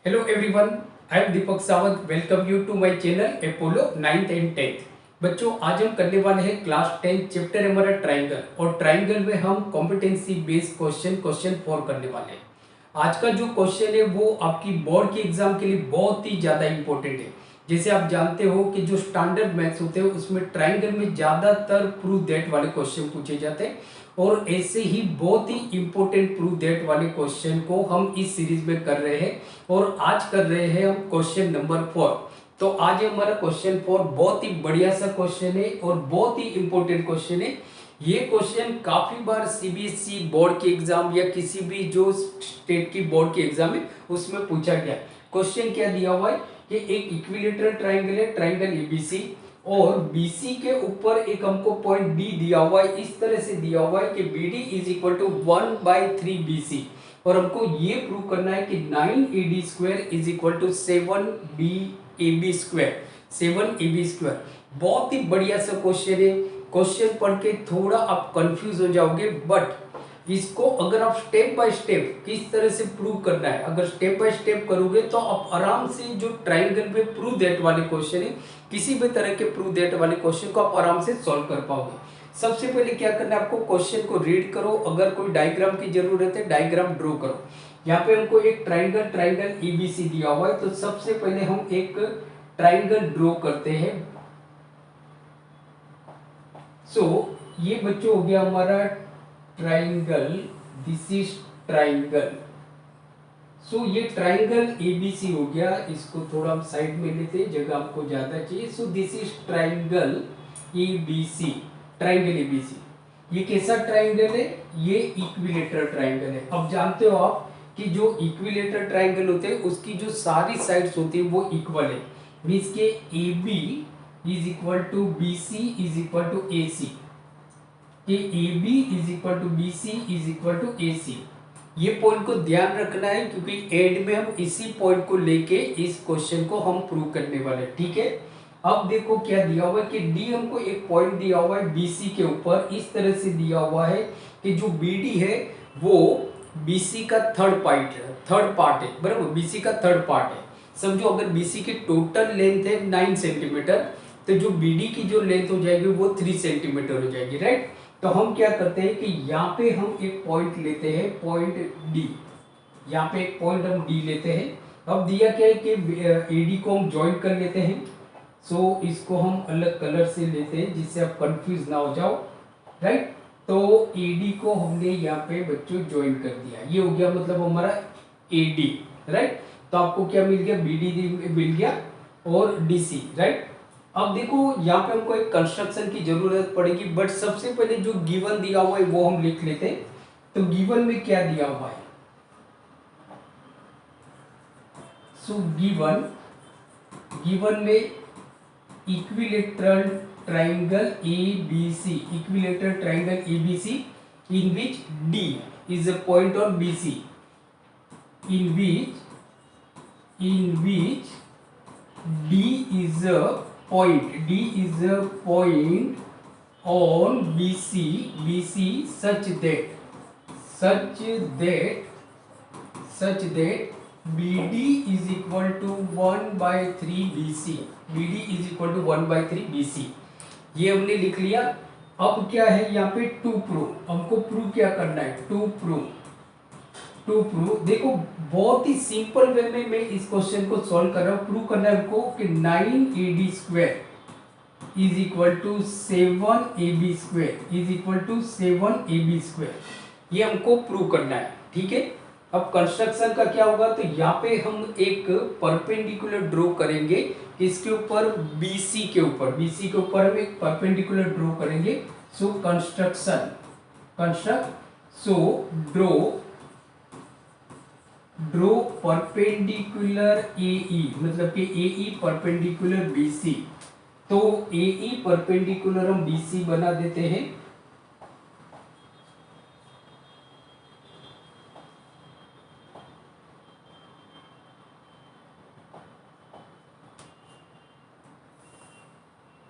Hello everyone, I am Deepak Sawant. Welcome you to my channel Apollo 9th and 10th. बच्चों, आज हम करने वाले हैं क्लास 10 चैप्टर हमारा ट्राइंगल, और ट्राइंगल में हम कॉम्पिटेंसी बेस्ड क्वेश्चन 4 करने वाले हैं. आज का जो क्वेश्चन है वो आपकी बोर्ड के एग्जाम के लिए बहुत ही ज़्यादा इंपॉर्टेंट है. जैसे आप जानते हो कि जो स्टैंडर्ड मैथ्स होते हैं उसमें ट्राइंगल में ज़्यादातर प्रूव दैट वाले क्वेश्चन पूछे जाते हैं, और ऐसे ही बहुत ही इंपॉर्टेंट प्रूव दैट वाले क्वेश्चन को हम इस सीरीज में कर रहे हैं. और आज कर रहे हैं हम क्वेश्चन नंबर 4. तो आज हमारा क्वेश्चन 4 बहुत ही बढ़िया सा क्वेश्चन है और बहुत ही इंपॉर्टेंट क्वेश्चन है. ये क्वेश्चन काफी बार सीबीएसई बोर्ड के एग्जाम या किसी भी जो स्टेट की बोर्ड के एग्जाम है उसमें पूछा गया. क्वेश्चन क्या दिया हुआ है कि एक इक्विलेटरल ट्राइंगल है, ट्राइंगल एबीसी, और बीसी के ऊपर एक हमको पॉइंट डी दिया हुआ है. इस तरह से दिया हुआ है कि BD is equal to 1/3 BC, और हमको ये प्रूव करना है कि 9AD square is equal to 7BAB square, 7AB square. बहुत ही बढ़िया सा क्वेश्चन है. क्वेश्चन पढ़ के थोड़ा आप कंफ्यूज हो जाओगे, बट इसको अगर आप स्टेप बाय स्टेप किस तरह से प्रूव करना है, अगर स्टेप बाय स्टेप करोगे तो आप आराम से जो ट्राइंगल पे प्रूव दैट वाले क्वेश्चन है, किसी भी तरह के प्रूव दैट वाले क्वेश्चन को आप आराम से सॉल्व कर पाओगे. सबसे पहले क्या करना है, आपको क्वेश्चन को रीड करो. अगर कोई डायग्राम की जरूरत है डायग्राम ड्रॉ करो. यहाँ पे हमको एक ट्राइंगल ट्राइंगल ईबीसी दिया हुआ है, तो सबसे पहले हम एक ट्राइंगल ड्रॉ करते हैं. ये बच्चों हो गया हमारा ट्राइंगल. This is triangle. ये ट्राइंगल एबीसी हो गया. इसको थोड़ा हम साइड में लेते हैं, जगह हमको ज्यादा चाहिए. This is triangle ABC, triangle ABC. ये कैसा ट्राइंगल है? ये इक्विलेटरल ट्राइंगल है. अब जानते हो आप कि जो इक्विलेटरल ट्राइंगल होते हैं उसकी जो सारी साइड्स होती है वो इक्वल है. मीन्स के A B is equal to B C is equal to A C, कि A B is equal to B C is equal to A C. ये पॉइंट को ध्यान रखना है, क्योंकि एंड में हम इसी पॉइंट को लेके इस क्वेश्चन को हम प्रूव करने वाले हैं. ठीक है. अब देखो क्या दिया हुआ है कि डी हमको एक पॉइंट दिया हुआ है बीसी के ऊपर. इस तरह से दिया हुआ है कि जो बीडी है वो बीसी का थर्ड पार्ट है. बराबर, बीसी का थर्ड पार्ट है. समझो अगर बीसी की टोटल लेंथ है 9 सेंटीमीटर, तो जो बीडी की जो लेंथ हो जाएगी वो 3 सेंटीमीटर हो जाएगी. राइट. तो हम क्या करते हैं कि यहाँ पे हम एक पॉइंट लेते हैं, पॉइंट डी. यहाँ पे एक पॉइंट हम डी लेते हैं. अब दिया क्या है कि एडी को हम ज्वाइन कर लेते हैं. इसको हम अलग कलर से लेते हैं जिससे आप कंफ्यूज ना हो जाओ. राइट. तो एडी को हमने यहाँ पे बच्चों ज्वाइन कर दिया. ये हो गया मतलब हमारा एडी. राइट. तो आपको क्या मिल गया? बीडी मिल गया और डीसी. राइट. अब देखो यहाँ पे हमको एक कंस्ट्रक्शन की जरूरत पड़ेगी, बट सबसे पहले जो गिवन दिया हुआ है वो हम लिख लेते हैं. तो गिवन में क्या दिया हुआ है? गिवन में equilateral triangle ABC, equilateral triangle ABC in which D is a point on BC, in which D is a point on BC such that BD is equal to 1/3 BC. BD is equal to 1/3 BC. ये हमने लिख लिया. अब क्या है यहाँ पे? To prove. हमको प्रूव क्या करना है? To prove. देखो बहुत ही सिंपल वे में मैं इस क्वेश्चन को सॉल्व कर रहा हूँ. प्रूव करना है हमको कि 9AD square is equal to 7AB square is equal to 7AB square. ये हमको प्रूव करना है. ठीक है. अब कंस्ट्रक्शन का क्या होगा? तो यहाँ पे हम एक परपेंडिकुलर ड्रॉ करेंगे. इसके ऊपर बीसी के ऊपर हम एक परपेंडिकुलर ड्रॉ करेंगे. ड्रॉ परपेंडिकुलर एई, मतलब कि एई परपेंडिकुलर बीसी. तो एई परपेंडिकुलर हम बीसी बना देते हैं.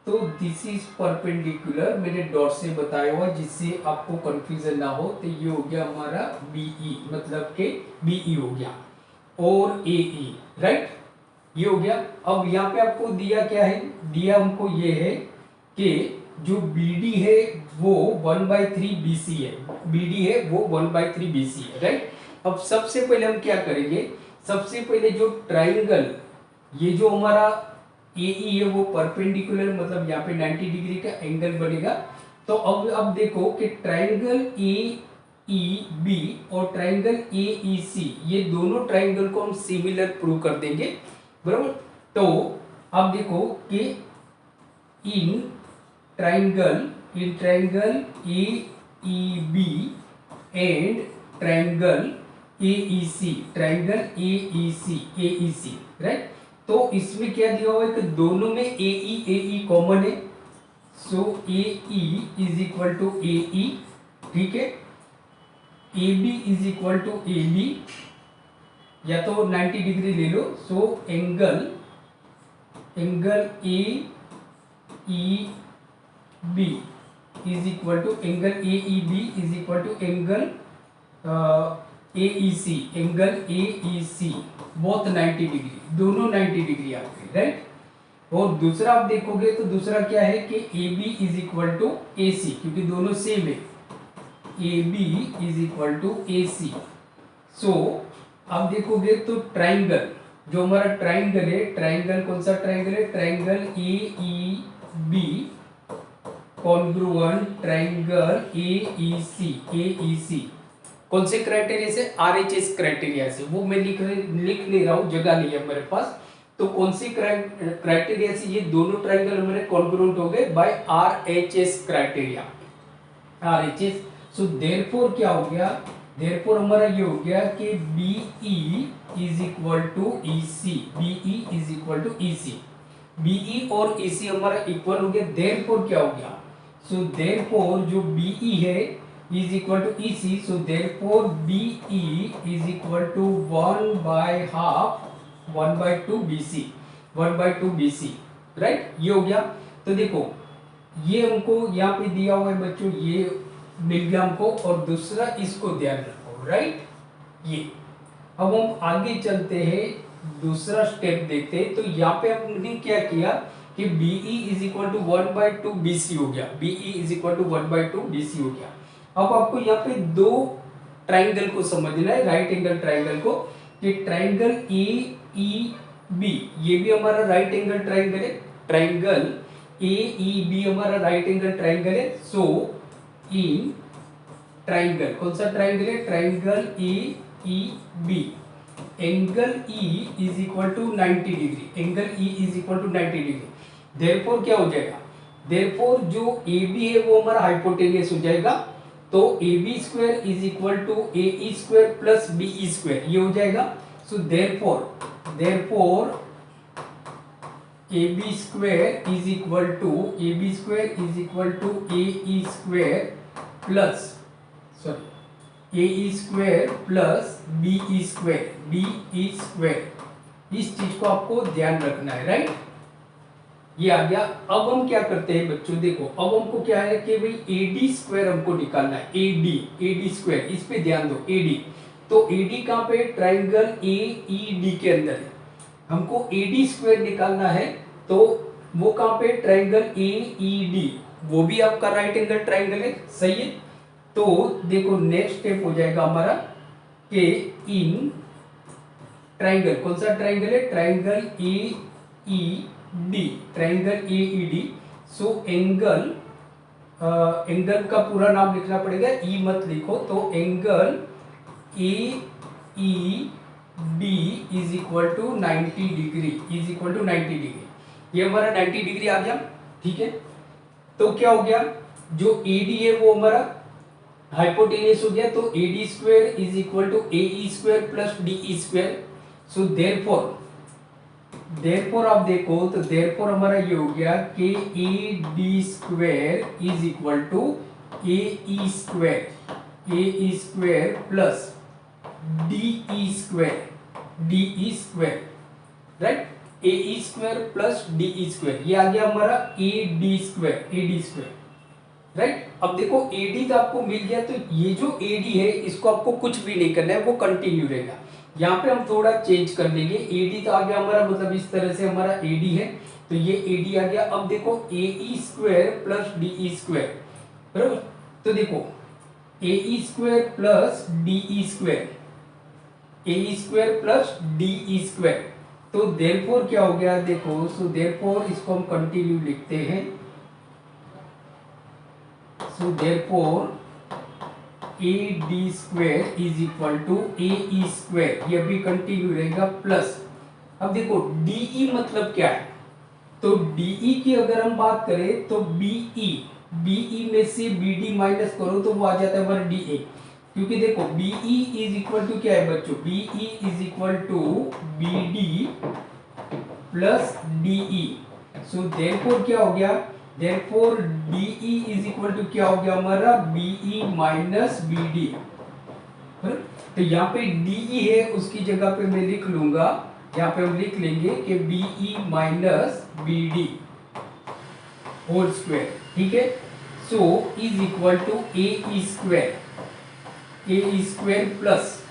तो दिस इज परपेंडिकुलर, मैंने डॉट से बताया हुआ जिससे आपको कंफ्यूजन ना हो. तो ये हो गया हमारा बीई, मतलब के बीई हो गया. और ए ई, राइट। ये हो गया। अब यहाँ पे आपको दिया क्या है, दिया हमको ये है कि जो बी डी है वो 1/3 BC है, बी डी है वो 1/3 BC है, राइट। अब सबसे पहले हम क्या करेंगे, सबसे पहले जो ट्राइंगल, ये जो हमारा ए ई है वो परपेंडिकुलर, मतलब यहाँ पे 90 डिग्री का एंगल बनेगा। तो अब देखो कि ट्राइंगल ए ई बी और ट्राइंगल ए ई सी, ये दोनों ट्राइंगल को हम सिमिलर प्रूव कर देंगे, बराबर। तो अब देखो कि in triangle A E B and triangle A E C, right. तो इसमें क्या दिया हुआ है कि दोनों में ए ई कॉमन है, so A E is equal to A E, ठीक है। A B is equal to A B, या तो 90 डिग्री ले लो, so angle A E B is equal to angle A E B is equal to angle A E C, angle A E C, both 90 degree, दोनों 90 degree आपके, right. और दूसरा आप देखोगे तो दूसरा क्या है कि A B is equal to A C, क्योंकि दोनों सेम है, A B is equal to A C. So आप देखोगे तो ट्राइंगल, जो हमारा ट्राइंगल है, ट्राइंगल कौन सा ट्राइंगल है, triangle A E B congruent triangle A E C, कौन से क्राइटेरिया से, RHS क्राइटेरिया से, वो मैं लिख नहीं रहा हूँ, जगह नहीं है मेरे पास। तो कौन सी क्राइटेरिया से ये दोनों ट्राइंगल हमारे कॉन्ग्रुएंट हो गए, by RHS criteria, RHS। So therefore क्या हो गया, देयरफॉर हमारा ये हो गया कि BE is equal to EC, BE is equal to EC, BE और EC हमारा इक्वल हो गया। देयरफॉर क्या हो गया, सो देयरफॉर जो BE है is equal to EC, so therefore BE is equal to 1/2 BC, right. ये हो गया। तो देखो ये हमको यहाँ पे दिया हुआ है बच्चों, ये मिल गया हमको, और दूसरा इसको ध्यान रखो, राइट। ये अब हम आगे चलते हैं, दूसरा स्टेप देखते हैं। तो यहाँ पे हमने क्या किया कि BE is equal to 1/2 BC हो गया, BE is equal to 1/2 BC हो गया। अब आपको यहाँ पे दो ट्राइंगल को समझना है, राइट एंगल ट्राइंगल को, कि ट्राइंगल AEB, ये भी हमारा राइट एंगल ट्राइंगल है, ट्राइंगल AEB हमारा राइट एंगल ट्राइंगल है। सो इन ट्राइंगल, कौन सा ट्राइंगल है, triangle AEB, angle E is equal to 90 degree, angle E is equal to 90 degree. Therefore क्या हो जाएगा, देयरफॉर जो AB है वो हमारा हाइपोटेनियस हो जाएगा, तो AB square is equal to AE square plus BE square, ये हो जाएगा। So therefore AB square is equal to AE square plus AE square plus BE square, इस चीज को आपको ध्यान रखना है, राइट। ये आ गया। अब हम क्या करते हैं बच्चों, देखो अब हमको क्या है कि भाई AD स्क्वायर हमको निकालना है, AD स्क्वायर, इस पे ध्यान दो, AD। तो AD कहाँ पे, ट्राइंगल AED के अंदर है, हमको AD स्क्वायर निकालना है, तो वो कहाँ पे, ट्राइंगल AED, वो भी आपका राइट एंगल ट्राइंगल है, सही है। तो देखो नेक्स्ट स्टेप हो जाएगा हमारा कि इन ट्राइंगल, कौन सा ट्राइंगल है, ट्राइंगल AED, सो एंगल का पूरा नाम लिखना पड़ेगा, ई मत लिखो, तो angle AED is equal to 90 degree, ये हमारा 90 डिग्री आ गया, ठीक है। तो क्या हो गया, जो AD है वो हमारा हाइपोटेनियस हो गया, तो AD square is equal to AE square plus DE square. So therefore आप देखो तो देयरफॉर हमारा ये हो गया कि AD square is equal to AE square plus DE square, right. AE square plus DE square, ये आ गया हमारा AD स्क्वायर, राइट। अब देखो AD तो आपको मिल गया, तो ये जो AD है इसको आपको कुछ भी नहीं करना है, वो कंटिन्यू रहेगा। यहाँ पे हम थोड़ा चेंज कर लेंगे, AD तो आ गया हमारा, मतलब इस तरह से हमारा AD है, तो ये AD आ गया। अब देखो AE square plus DE square, बराबर। तो देखो AE square plus DE square, AE square plus DE square, तो देयरफॉर क्या हो गया देखो, सो देयरफॉर इसको हम कंटिन्यू लिखते हैं। So therefore AD square is equal to AE square, ये भी कंटिन्यू रहेगा, प्लस अब देखो DE मतलब क्या है, तो DE की अगर हम बात करें तो BE में से BD माइनस करो तो वो आ जाता है हमारा DA, क्योंकि देखो BE इज इक्वल टू क्या है बच्चों, BE is equal to BD plus DE। So therefore क्या हो गया, therefore DE is equal to क्या हो गया हमारा, BE माइनस BD। तो यहाँ पे DE है, उसकी जगह पे मैं लिख लूंगा, यहाँ पे हम लिख लेंगे कि BE minus BD whole square, ठीक है। So is equal to AE square, AE square plus,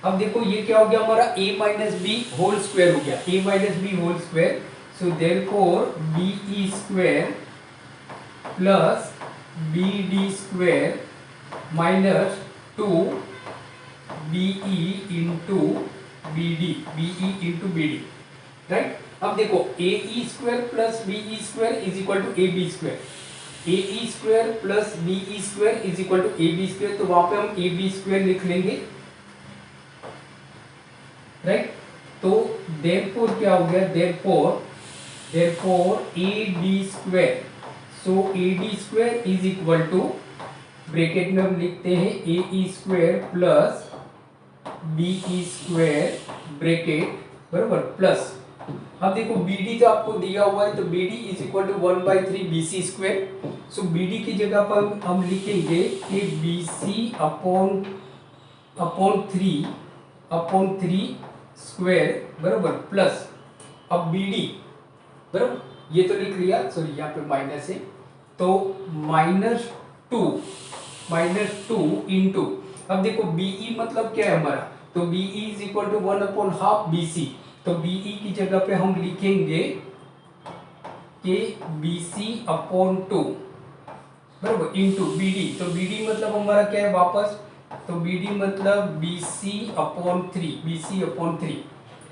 अब देखो ये क्या हो गया हमारा, A minus b whole square हो गया, A minus b whole square. So therefore BE square plus BD square minus 2BE into BD, right. अब देखो AE square plus BE square is equal to AB square, AE square plus BE square is equal to AB square, तो वहां पे हम AB square लिख लेंगे, right. तो therefore क्या हो गया, therefore AD square, so AD square is equal to, bracket में हम लिखते हैं AE square plus BE square bracket, बराबर, प्लस अब देखो BD तो आपको दिया हुआ है, तो BD is equal to 1/3 BC square. So BD की जगह पर हम लिखेंगे कि BC अपॉन 3 स्क्वायर, बराबर, प्लस अब BD, बराबर, ये तो लिख लिया, सॉरी यहाँ पे माइनस है, तो -2 इंटू, अब देखो BE मतलब क्या है हमारा, तो BE is equal to 1/2 BC, तो BE की जगह पे हम लिखेंगे कि BC अपॉन 2, बराबर, इंटू BD, तो BD मतलब हमारा क्या है वापस, तो BD मतलब BC अपॉन 3,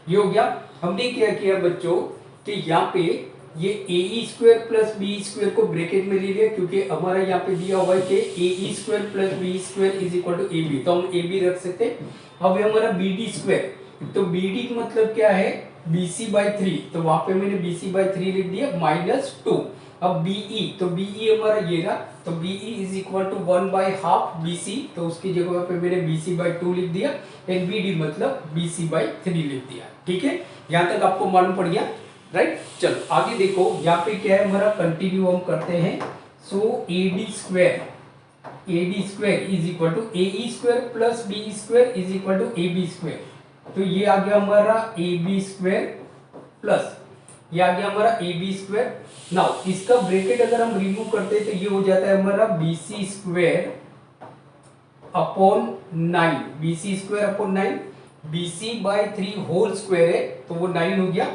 ये हो गया। हमने क्या किया बच्चों कि यहाँ पे ये AE square plus BE square को ब्रैकेट में ले लिया, क्योंकि हमारा यहाँ पे दिया हुआ है कि AE square plus BE square is equal to AB, तो हम AB रख सकते हैं। अब हमारा BD स्क्वायर, तो BD मतलब क्या है, BC/3, तो वहां पे मैंने BC/3 लिख दिया, -2। अब BE, तो BE हमारा ये रहा, तो BE is equal to 1/2 BC, तो उसकी जगह पे मैंने BC/2 लिख दिया, एंड BD मतलब BC/3 लिख दिया, ठीक है। यहाँ तक आपको मालूम पड़ गया, राइट। चलो आगे देखो, यहाँ पे क्या है हमारा, कंटिन्यू हम करते हैं। So AD square is equal to AE square plus BE square is equal to AB square, तो ये आ गया हमारा AB स्क्वायर प्लस ये आ गया हमारा AB स्क्वायर। नाउ इसका ब्रैकेट अगर हम रिमूव करते हैं तो ये हो जाता है हमारा BC square upon 9, BC square upon 9, BC/3 whole square है, तो वो 9 हो गया,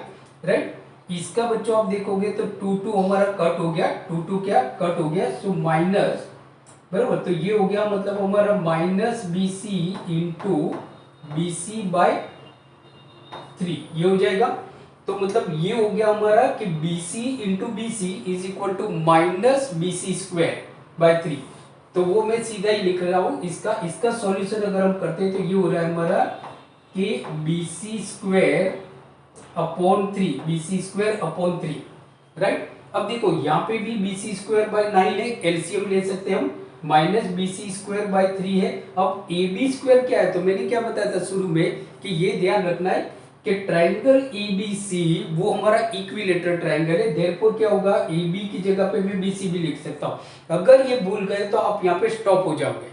राइट। इसका बच्चों आप देखोगे तो 2 हमारा कट हो गया, 2 क्या कट हो गया, सो माइनस, बराबर, तो ये हो गया मतलब हमारा -BC इंटू BC/3, ये हो जाएगा। तो मतलब ये हो गया हमारा कि BC into BC is equal to -BC square by 3, तो वो मैं सीधा ही लिख रहा हूं। इसका सॉल्यूशन अगर हम करते हैं तो ये हो रहा है हमारा कि BC स्क्वायर अपॉन 3, राइट। अब देखो यहाँ पे भी BC स्क्वायर बाय 9 है, एलसीएम ले सकते हैं हम, -BC स्क्वायर बाय 3 है। अब AB स्क्वायर क्या है, तो मैंने क्या बताया था शुरू में कि ये ध्यान रखना है कि ट्राइंगल ABC वो हमारा इक्विलेटरल ट्राइंगल है, देयरफॉर क्या होगा, AB की जगह पे मैं BC भी लिख सकता हूं। अगर ये भूल गए तो आप यहाँ पे स्टॉप हो जाओगे,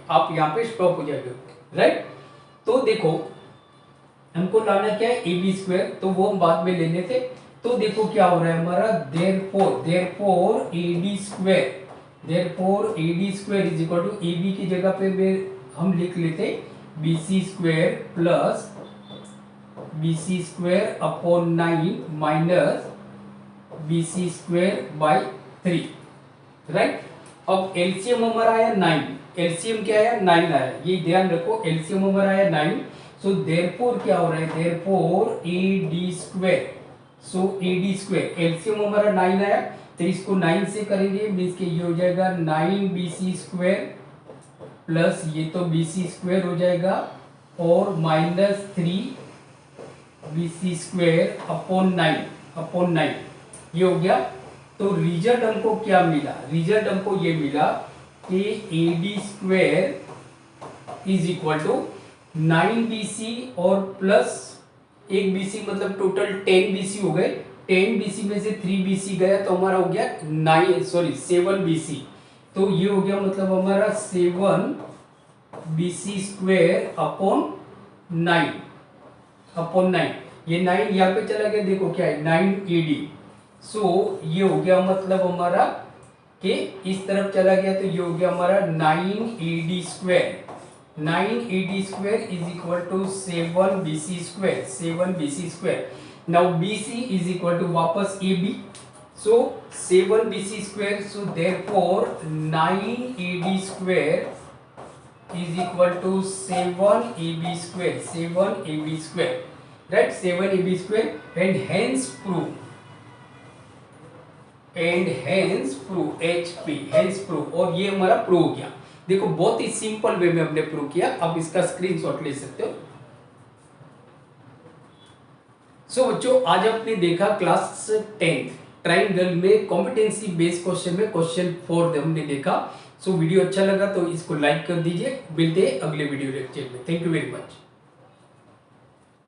राइट। तो देखो हमको लाना क्या है, AB स्क्वायर, तो वो हम बाद में लेने थे। तो देखो क्या हो रहा है हमारा, therefore AD square is equal to AB की जगह पे हम लिख लेते BC square plus BC square upon 9 minus BC square by 3, right. अब एलसीएम हमारा आया 9, एलसीएम क्या आया 9 आया, ये ध्यान रखो, एलसीएम हमारा आया 9। सो देयरफॉर क्या हो रहा है, therefore AD square, so AD square LCM हमारा 9 आया, तो इसको 9 से करेंगे, मीन्स के ये हो जाएगा 9BC स्क्वायर प्लस ये तो BC स्क्वायर हो जाएगा और माइनस 3BC स्क्वायर अपॉन 9 ये हो गया। तो रिजल्ट हमको क्या मिला, रिजल्ट हमको ये मिला कि AD square is equal to 9BC और प्लस 1BC, मतलब टोटल 10BC हो गए। 10BC में से 3BC गया तो हमारा हो गया 7BC। तो ये हो गया मतलब हमारा 7BC स्क्वायर अपॉन 9, ये 9 यहाँ पे चला गया, देखो क्या है 9AD। सो ये हो गया मतलब हमारा कि इस तरफ चला गया, तो ये हो गया हमारा 9AD square, 9AD square is equal to 7BC square. Now BC is equal to वापस AB, so 7BC square, so therefore 9AD square is equal to 7AB square, right, 7AB square, and hence prove HP, hence prove, और ये हमारा prove हो गया। देखो बहुत ही simple way में हमने प्रूव किया, आप इसका स्क्रीनशॉट ले सकते हो। सो बच्चों आज आपने देखा क्लास 10 ट्राइंगल में कॉम्पिटेंसी बेस्ड क्वेश्चन में क्वेश्चन 4 हमने देखा। सो वीडियो अच्छा लगा तो इसको लाइक कर दीजिए, मिलते हैं अगले वीडियो लेक्चर में। Thank you very much.